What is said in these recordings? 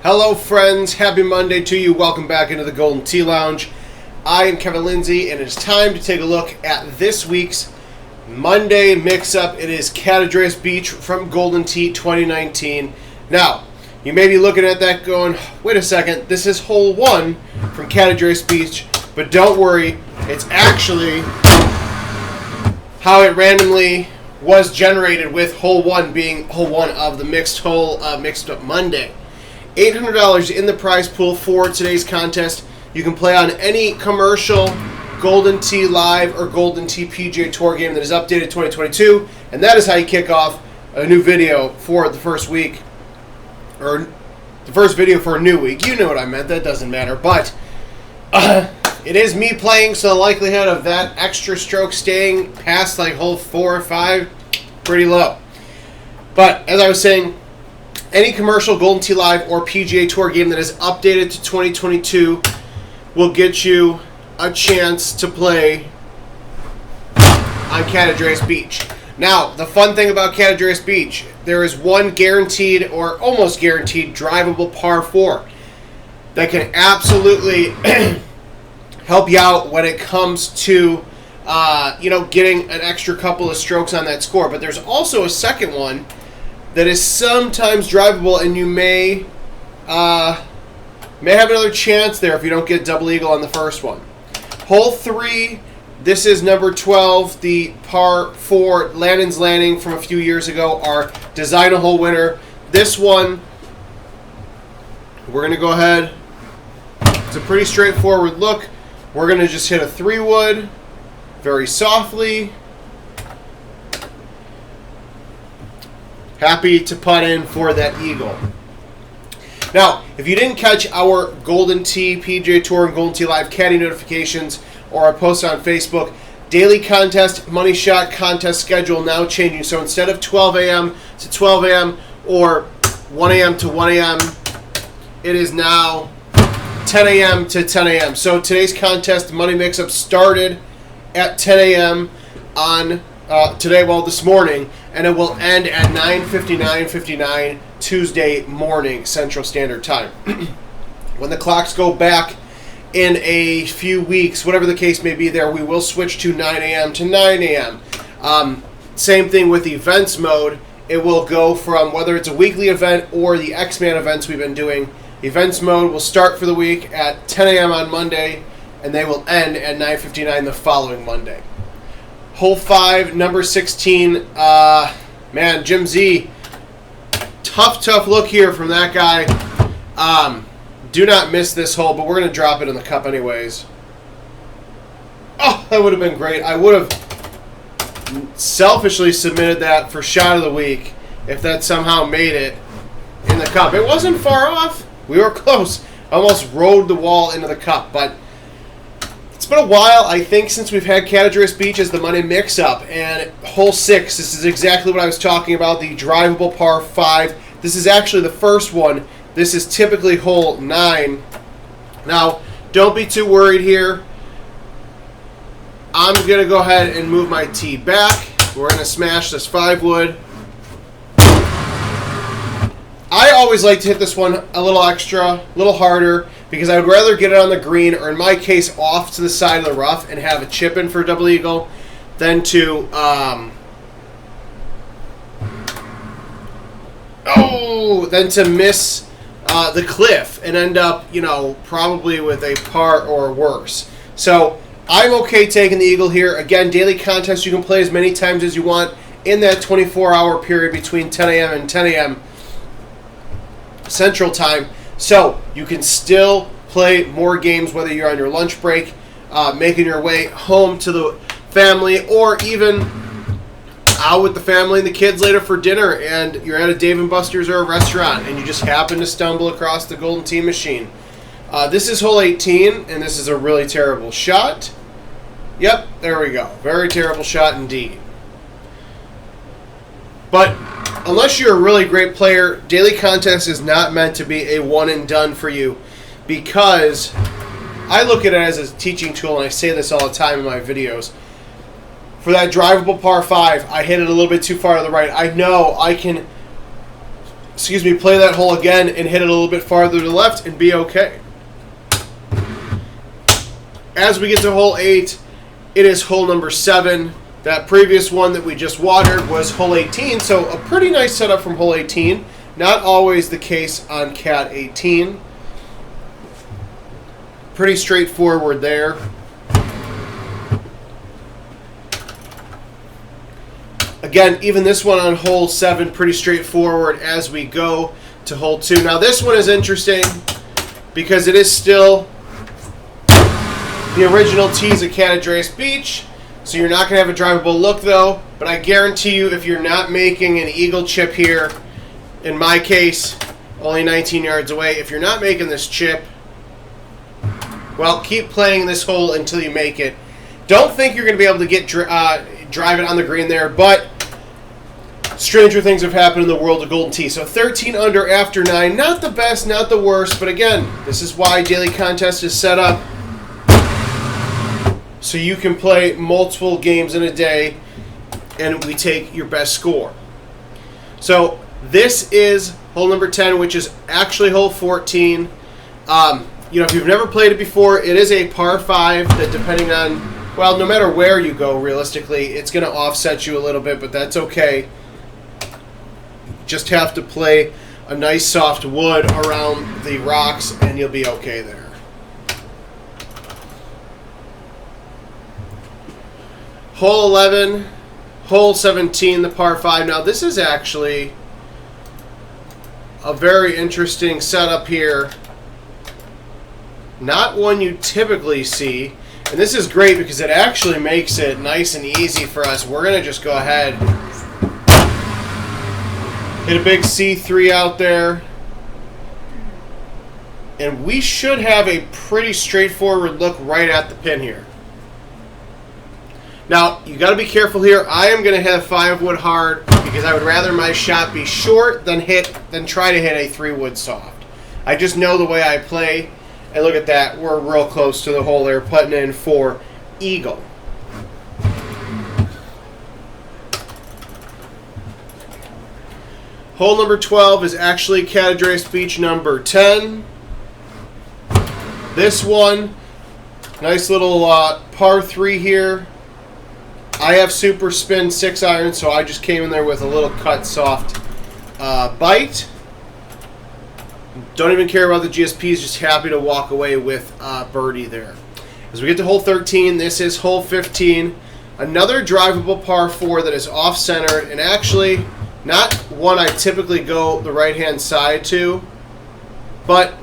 Hello friends, happy Monday to you. Welcome back into the Golden Tee Lounge. I am Kevin Lindsay, and it's time to take a look at this week's Monday mix-up. It is Catedrais Beach from Golden Tee 2019. Now, you may be looking at that going, wait a second, this is hole 1 from Catedrais Beach, but don't worry, it's actually how it randomly was generated, with hole 1 being hole 1 of the mixed up Monday. $800 in the prize pool for today's contest. You can play on any commercial Golden Tee Live or Golden Tee PGA Tour game that is updated 2022, and that is how you kick off a new video for the first week, or the first video for a new week. You know what I meant. That doesn't matter, but it is me playing, so the likelihood of that extra stroke staying past like hole 4 or 5 pretty low. But as I was saying, any commercial Golden Tee Live or PGA Tour game that is updated to 2022 will get you a chance to play on Catedrais Beach. Now, the fun thing about Catedrais Beach, there is one guaranteed or almost guaranteed drivable par 4 that can absolutely help you out when it comes to getting an extra couple of strokes on that score. But there's also a second one that is sometimes drivable, and you may have another chance there if you don't get double eagle on the first one. Hole 3, this is number 12, the par 4 Landon's Landing from a few years ago, our design a hole winner. This one, we're going to go ahead. It's a pretty straightforward look. We're going to just hit a 3-wood very softly. Happy to putt in for that eagle. Now, if you didn't catch our Golden Tee PGA Tour and Golden Tee Live Caddy notifications or our post on Facebook, daily contest money shot contest schedule now changing. So instead of 12 a.m. to 12 a.m. or 1 a.m. to 1 a.m., it is now 10 a.m. to 10 a.m. So today's contest money mix-up started at 10 a.m. on this morning, and it will end at 9:59 Tuesday morning Central Standard Time. When the clocks go back in a few weeks, whatever the case may be there, we will switch to 9 a.m. to 9 a.m. Same thing with events mode. It will go from, whether it's a weekly event or the X-Man events we've been doing, events mode will start for the week at 10 a.m. on Monday, and they will end at 9:59 the following Monday. Hole 5, number 16, Jim Z, tough look here from that guy. Do not miss this hole, but we're going to drop it in the cup anyways. Oh, that would have been great. I would have selfishly submitted that for shot of the week if that somehow made it in the cup. It wasn't far off. We were close. Almost rode the wall into the cup, but it's been a while, I think, since we've had Catedrais Beach as the Monday mix-up. And hole 6, this is exactly what I was talking about, the drivable par 5. This is actually the first one. This is typically hole 9. Now, don't be too worried here. I'm going to go ahead and move my tee back. We're going to smash this 5-wood. I always like to hit this one a little extra, a little harder, because I would rather get it on the green, or in my case, off to the side of the rough and have a chip in for a double eagle, than to miss the cliff and end up, probably with a par or worse. So I'm okay taking the eagle here. Again, daily contest, you can play as many times as you want in that 24-hour period between 10 a.m. and 10 a.m. Central Time. So you can still play more games, whether you're on your lunch break, making your way home to the family, or even out with the family and the kids later for dinner, and you're at a Dave & Buster's or a restaurant, and you just happen to stumble across the Golden Tee machine. This is hole 18, and this is a really terrible shot. Yep, there we go. Very terrible shot indeed. But unless you're a really great player, daily contest is not meant to be a one and done for you, because I look at it as a teaching tool, and I say this all the time in my videos. For that drivable par 5, I hit it a little bit too far to the right. I know I can play that hole again and hit it a little bit farther to the left and be okay. As we get to hole 8, it is hole number 7. That previous one that we just watered was hole 18, so a pretty nice setup from hole 18. Not always the case on Cat 18. Pretty straightforward there. Again, even this one on hole 7, pretty straightforward as we go to hole 2. Now this one is interesting because it is still the original tees at Catedrais Beach, so you're not going to have a drivable look though, but I guarantee you if you're not making an eagle chip here, in my case, only 19 yards away, if you're not making this chip, well, keep playing this hole until you make it. Don't think you're going to be able to get drive it on the green there, but stranger things have happened in the world of golden tee. So 13 under after 9, not the best, not the worst, but again, this is why daily contest is set up, so you can play multiple games in a day, and we take your best score. So this is hole number 10, which is actually hole 14. If you've never played it before, it is a par 5 that, depending on, well, no matter where you go, realistically, it's going to offset you a little bit, but that's okay. Just have to play a nice soft wood around the rocks, and you'll be okay there. Hole 11, hole 17, the par 5. Now, this is actually a very interesting setup here. Not one you typically see. And this is great because it actually makes it nice and easy for us. We're going to just go ahead, hit a big C3 out there, and we should have a pretty straightforward look right at the pin here. Now, you got to be careful here. I am going to hit a 5 wood hard because I would rather my shot be short than try to hit a 3 wood soft. I just know the way I play. And look at that, we're real close to the hole there, putting in for eagle. Hole number 12 is actually Catedrais Beach number 10. This one, nice little par 3 here. I have super spin 6 iron, so I just came in there with a little cut soft bite. Don't even care about the GSPs, just happy to walk away with birdie there. As we get to hole 13, this is hole 15. Another drivable par 4 that is off-centered, and actually not one I typically go the right-hand side to. But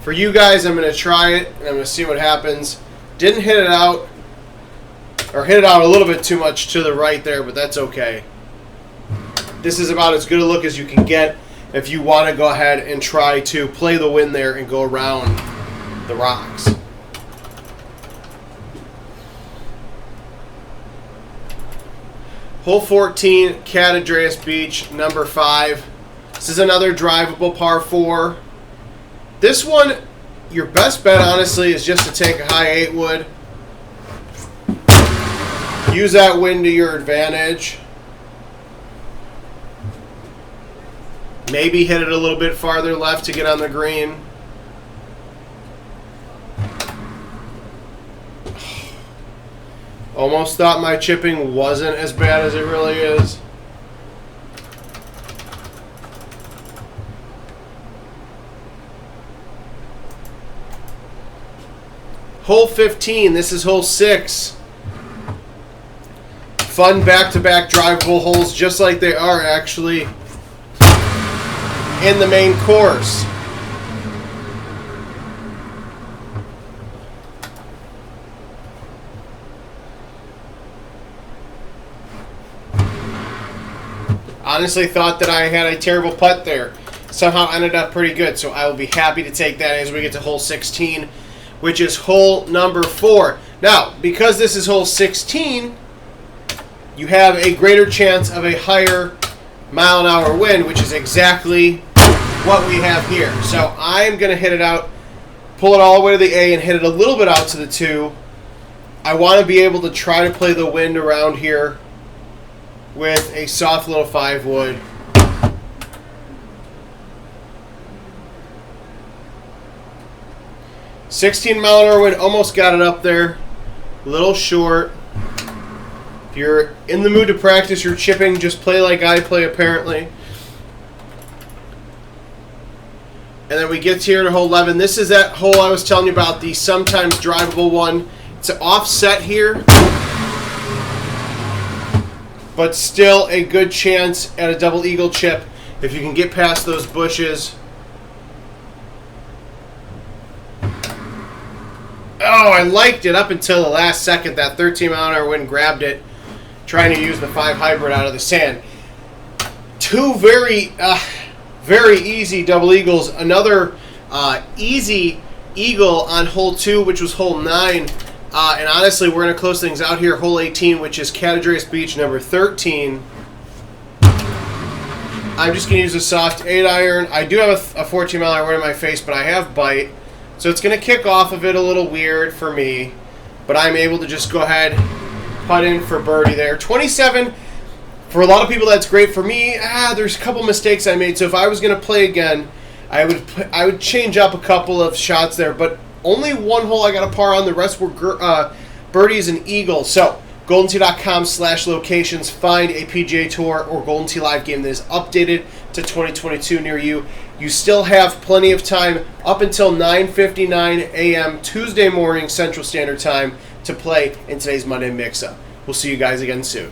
for you guys, I'm going to try it, and I'm going to see what happens. Didn't hit it out, or hit it out a little bit too much to the right there, but that's okay. This is about as good a look as you can get if you want to go ahead and try to play the wind there and go around the rocks. Hole 14, Catedrais Beach, number 5. This is another drivable par 4. This one, your best bet, honestly, is just to take a high 8 wood. Use that wind to your advantage. Maybe hit it a little bit farther left to get on the green. Almost thought my chipping wasn't as bad as it really is. Hole 15, this is hole 6. Fun back-to-back drivable holes, just like they are actually in the main course. Honestly thought that I had a terrible putt there. Somehow ended up pretty good, so I will be happy to take that as we get to hole 16, which is hole number 4. Now, because this is hole 16, you have a greater chance of a higher mile-an-hour wind, which is exactly what we have here. So I'm going to hit it out, pull it all the way to the A, and hit it a little bit out to the 2. I want to be able to try to play the wind around here with a soft little 5 wood. 16-mile-an-hour wind, almost got it up there. A little short. If you're in the mood to practice your chipping, just play like I play, apparently. And then we get here to hole 11. This is that hole I was telling you about, the sometimes drivable one. It's an offset here, but still a good chance at a double eagle chip if you can get past those bushes. Oh, I liked it up until the last second. That 13-mile-an-hour wind grabbed it, trying to use the 5 hybrid out of the sand. Two very easy double eagles. Another easy eagle on hole 2, which was hole 9. And honestly, we're going to close things out here. Hole 18, which is Catedrais Beach number 13. I'm just going to use a soft 8-iron. I do have a 14-mile-an-hour wind in my face, but I have bite. So it's going to kick off of it a little weird for me. But I'm able to just go ahead, putt in for birdie there. 27, for a lot of people, that's great. For me, there's a couple mistakes I made. So if I was going to play again, I would change up a couple of shots there. But only one hole I got a par on. The rest were birdies and eagles. So GoldenTee.com/locations. Find a PGA Tour or Golden Tee Live game that is updated to 2022 near you. You still have plenty of time up until 9:59 a.m. Tuesday morning Central Standard Time to play in today's Monday Mix-Up. We'll see you guys again soon.